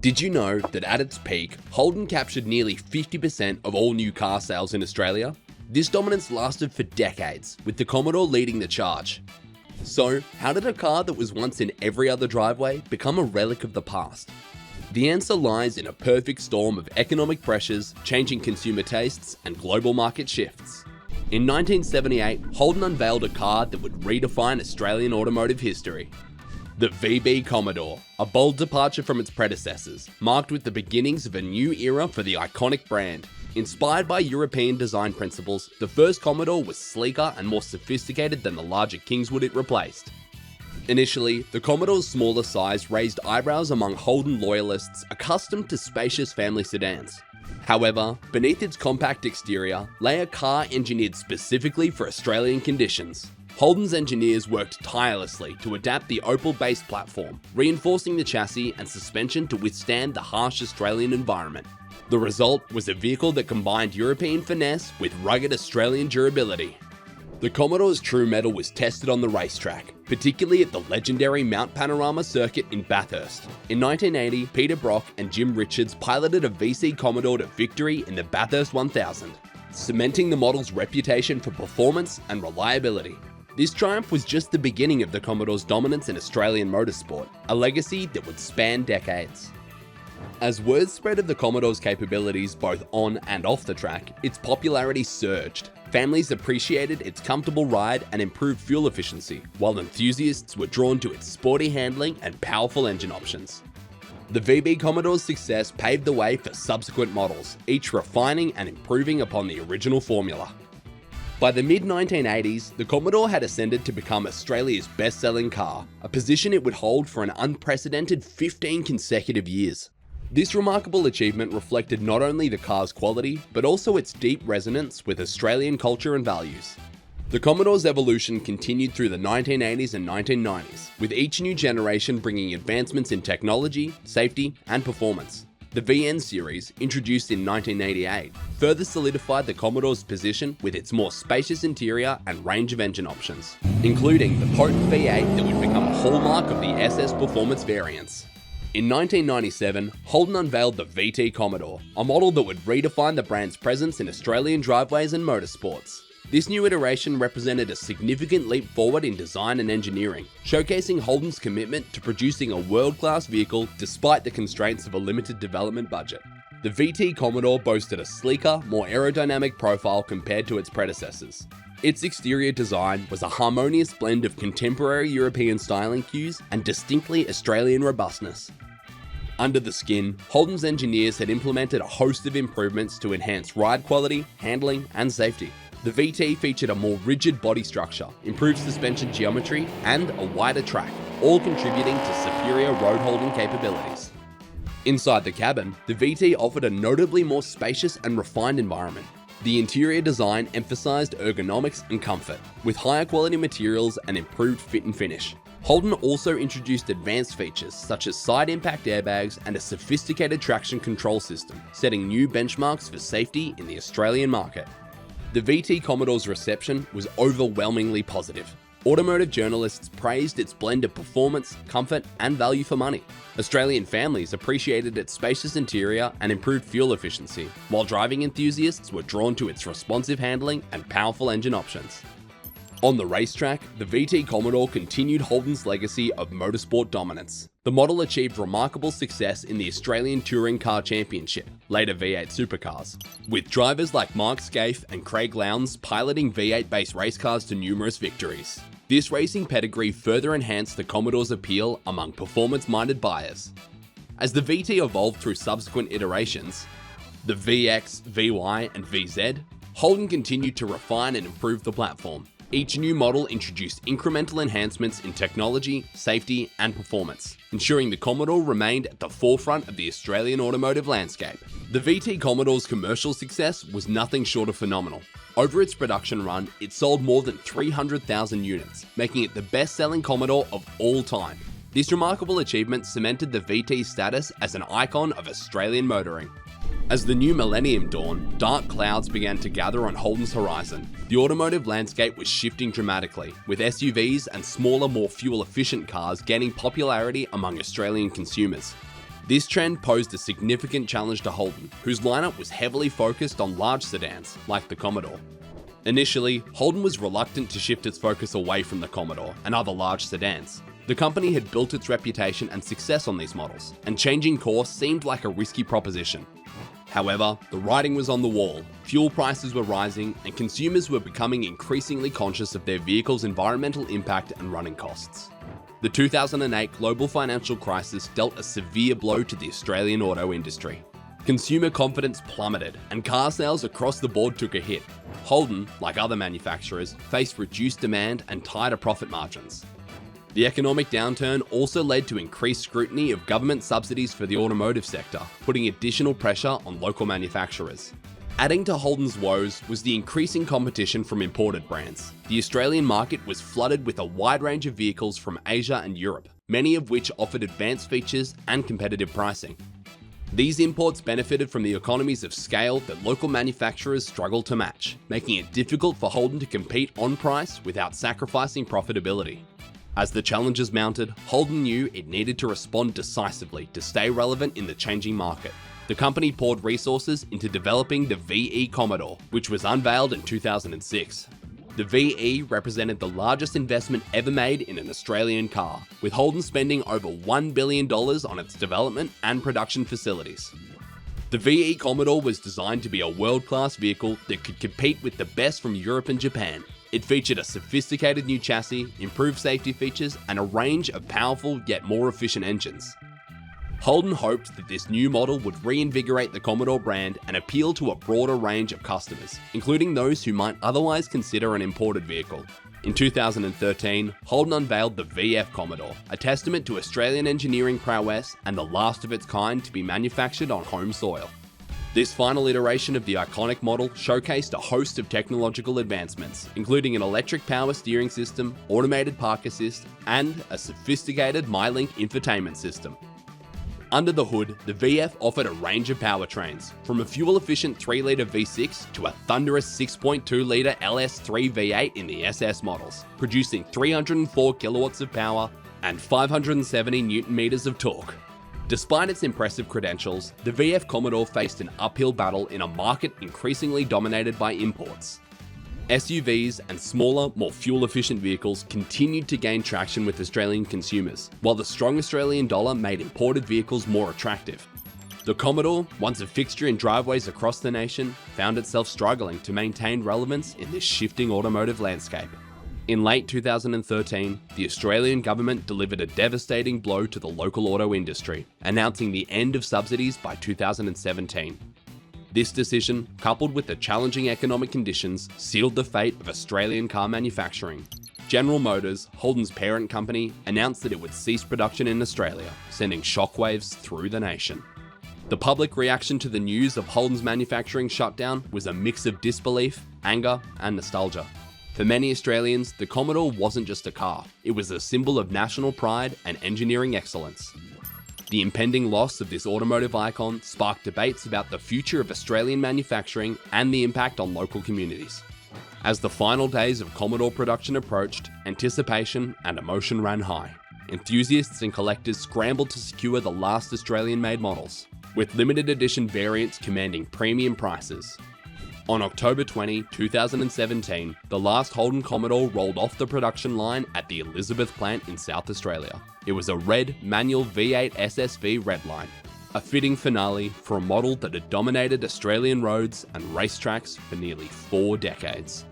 Did you know that at its peak, Holden captured nearly 50% of all new car sales in Australia? This dominance lasted for decades, with the Commodore leading the charge. So, how did a car that was once in every other driveway become a relic of the past? The answer lies in a perfect storm of economic pressures, changing consumer tastes, and global market shifts. In 1978, Holden unveiled a car that would redefine Australian automotive history. The VB Commodore, a bold departure from its predecessors, marked with the beginnings of a new era for the iconic brand. Inspired by European design principles, the first Commodore was sleeker and more sophisticated than the larger Kingswood it replaced. Initially, the Commodore's smaller size raised eyebrows among Holden loyalists accustomed to spacious family sedans. However, beneath its compact exterior lay a car engineered specifically for Australian conditions. Holden's engineers worked tirelessly to adapt the Opel base platform, reinforcing the chassis and suspension to withstand the harsh Australian environment. The result was a vehicle that combined European finesse with rugged Australian durability. The Commodore's true mettle was tested on the racetrack, particularly at the legendary Mount Panorama circuit in Bathurst. In 1980, Peter Brock and Jim Richards piloted a VC Commodore to victory in the Bathurst 1000, cementing the model's reputation for performance and reliability. This triumph was just the beginning of the Commodore's dominance in Australian motorsport, a legacy that would span decades. As word spread of the Commodore's capabilities both on and off the track, its popularity surged. Families appreciated its comfortable ride and improved fuel efficiency, while enthusiasts were drawn to its sporty handling and powerful engine options. The VB Commodore's success paved the way for subsequent models, each refining and improving upon the original formula. By the mid-1980s, the Commodore had ascended to become Australia's best-selling car, a position it would hold for an unprecedented 15 consecutive years. This remarkable achievement reflected not only the car's quality, but also its deep resonance with Australian culture and values. The Commodore's evolution continued through the 1980s and 1990s, with each new generation bringing advancements in technology, safety, and performance. The VN series, introduced in 1988, further solidified the Commodore's position with its more spacious interior and range of engine options, including the potent V8 that would become a hallmark of the SS Performance variants. In 1997, Holden unveiled the VT Commodore, a model that would redefine the brand's presence in Australian driveways and motorsports. This new iteration represented a significant leap forward in design and engineering, showcasing Holden's commitment to producing a world-class vehicle despite the constraints of a limited development budget. The VT Commodore boasted a sleeker, more aerodynamic profile compared to its predecessors. Its exterior design was a harmonious blend of contemporary European styling cues and distinctly Australian robustness. Under the skin, Holden's engineers had implemented a host of improvements to enhance ride quality, handling, and safety. The VT featured a more rigid body structure, improved suspension geometry, and a wider track, all contributing to superior road-holding capabilities. Inside the cabin, the VT offered a notably more spacious and refined environment. The interior design emphasized ergonomics and comfort, with higher quality materials and improved fit and finish. Holden also introduced advanced features such as side impact airbags and a sophisticated traction control system, setting new benchmarks for safety in the Australian market. The VT Commodore's reception was overwhelmingly positive. Automotive journalists praised its blend of performance, comfort, and value for money. Australian families appreciated its spacious interior and improved fuel efficiency, while driving enthusiasts were drawn to its responsive handling and powerful engine options. On the racetrack, the VT Commodore continued Holden's legacy of motorsport dominance. The model achieved remarkable success in the Australian Touring Car Championship, later V8 Supercars, with drivers like Mark Skaife and Craig Lowndes piloting V8-based race cars to numerous victories. This racing pedigree further enhanced the Commodore's appeal among performance-minded buyers. As the VT evolved through subsequent iterations, the VX, VY, and VZ, Holden continued to refine and improve the platform. Each new model introduced incremental enhancements in technology, safety, and performance, ensuring the Commodore remained at the forefront of the Australian automotive landscape. The VT Commodore's commercial success was nothing short of phenomenal. Over its production run, it sold more than 300,000 units, making it the best-selling Commodore of all time. This remarkable achievement cemented the VT's status as an icon of Australian motoring. As the new millennium dawned, dark clouds began to gather on Holden's horizon. The automotive landscape was shifting dramatically, with SUVs and smaller, more fuel-efficient cars gaining popularity among Australian consumers. This trend posed a significant challenge to Holden, whose lineup was heavily focused on large sedans, like the Commodore. Initially, Holden was reluctant to shift its focus away from the Commodore and other large sedans. The company had built its reputation and success on these models, and changing course seemed like a risky proposition. However, the writing was on the wall, fuel prices were rising, and consumers were becoming increasingly conscious of their vehicle's environmental impact and running costs. The 2008 global financial crisis dealt a severe blow to the Australian auto industry. Consumer confidence plummeted, and car sales across the board took a hit. Holden, like other manufacturers, faced reduced demand and tighter profit margins. The economic downturn also led to increased scrutiny of government subsidies for the automotive sector, putting additional pressure on local manufacturers. Adding to Holden's woes was the increasing competition from imported brands. The Australian market was flooded with a wide range of vehicles from Asia and Europe, many of which offered advanced features and competitive pricing. These imports benefited from the economies of scale that local manufacturers struggled to match, making it difficult for Holden to compete on price without sacrificing profitability. As the challenges mounted, Holden knew it needed to respond decisively to stay relevant in the changing market. The company poured resources into developing the VE Commodore, which was unveiled in 2006. The VE represented the largest investment ever made in an Australian car, with Holden spending over $1 billion on its development and production facilities. The VE Commodore was designed to be a world-class vehicle that could compete with the best from Europe and Japan. It featured a sophisticated new chassis, improved safety features, and a range of powerful yet more efficient engines. Holden hoped that this new model would reinvigorate the Commodore brand and appeal to a broader range of customers, including those who might otherwise consider an imported vehicle. In 2013, Holden unveiled the VF Commodore, a testament to Australian engineering prowess and the last of its kind to be manufactured on home soil. This final iteration of the iconic model showcased a host of technological advancements, including an electric power steering system, automated park assist, and a sophisticated MyLink infotainment system. Under the hood, the VF offered a range of powertrains, from a fuel-efficient 3-litre V6 to a thunderous 6.2-litre LS3 V8 in the SS models, producing 304 kilowatts of power and 570 Newton-meters of torque. Despite its impressive credentials, the VF Commodore faced an uphill battle in a market increasingly dominated by imports. SUVs and smaller, more fuel-efficient vehicles continued to gain traction with Australian consumers, while the strong Australian dollar made imported vehicles more attractive. The Commodore, once a fixture in driveways across the nation, found itself struggling to maintain relevance in this shifting automotive landscape. In late 2013, the Australian government delivered a devastating blow to the local auto industry, announcing the end of subsidies by 2017. This decision, coupled with the challenging economic conditions, sealed the fate of Australian car manufacturing. General Motors, Holden's parent company, announced that it would cease production in Australia, sending shockwaves through the nation. The public reaction to the news of Holden's manufacturing shutdown was a mix of disbelief, anger, and nostalgia. For many Australians, the Commodore wasn't just a car, it was a symbol of national pride and engineering excellence. The impending loss of this automotive icon sparked debates about the future of Australian manufacturing and the impact on local communities. As the final days of Commodore production approached, anticipation and emotion ran high. Enthusiasts and collectors scrambled to secure the last Australian-made models, with limited edition variants commanding premium prices. On October 20, 2017, the last Holden Commodore rolled off the production line at the Elizabeth plant in South Australia. It was a red manual V8 SSV Redline, a fitting finale for a model that had dominated Australian roads and racetracks for nearly 4 decades.